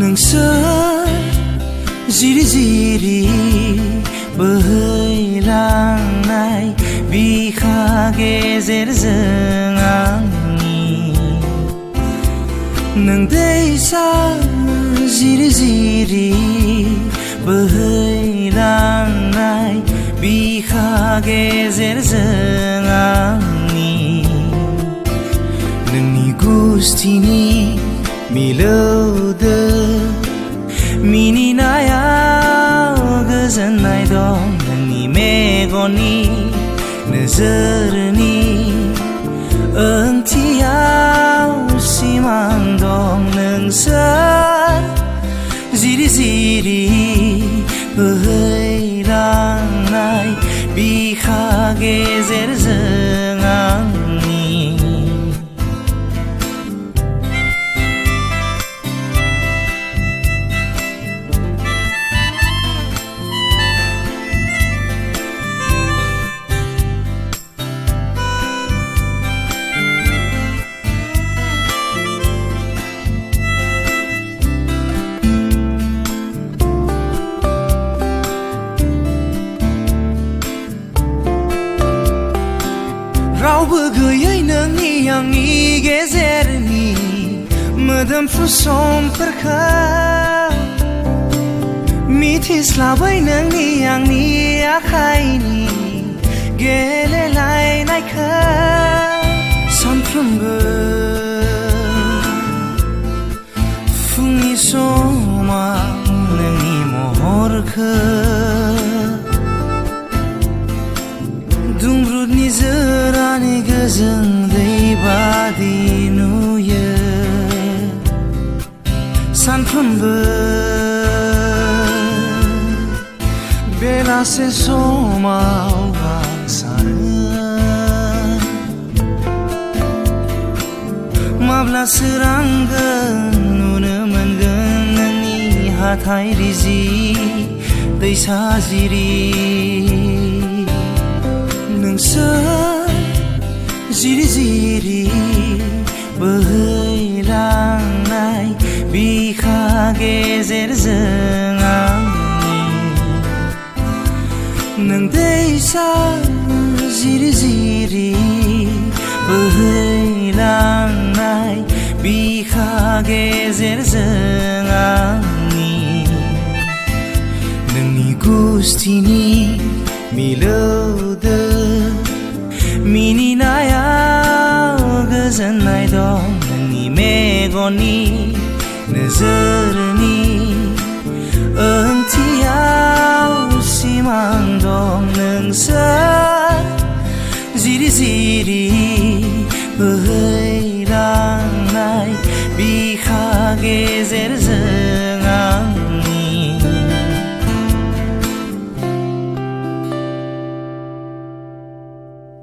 नोंसोर जिरि जिरि बोहैलांनाय बिखा गेजेरजों आंनि नों दैसा जिरि जिरि बोहैलांनाय बिखा गेजेरजों आंनि नोंनि गुस्थिनि मिलौदो मिनिनायाव गोजोननाय दं नोंनि मेगननि नोजोरनि ओंथियाव सिमां दं नोंसोर जिरि जिरि बोहैलांनाय बिखा गेजेरजों आंनि रावबो गैयै नोंनि आंनि गेजेरनि मोदोमफ्रु समफोरखौ मिथिस्लाबै नोंनि आंनि आखाइनि गेलेलायनायखौ सानफ्रोमबो फुंनि समाव नोंनि महरखौ दुंब्रुदनि जोरानि गोजों दै बादि नुयो सानफ्रोमबो बेलासे समाव आं सानो माब्ला सोरांगोन नुनो मोनगोन नोंनि हाथाइ रिजि दैसा जिरि नोंसोर जिरि जिरि बोहैलांनाय बिखा गेजेरजों आंनि नों दैसा जिरि जिरि बोहैलांनाय बिखा गेजेरजों आंनि नोंनि गुस्थिनि मिलौदो मिनिनायाव गोजोननाय दं नोंनि मेगननि नोजोरनि ओंथियाव सिमां दं नोंसोर जिरि जिरि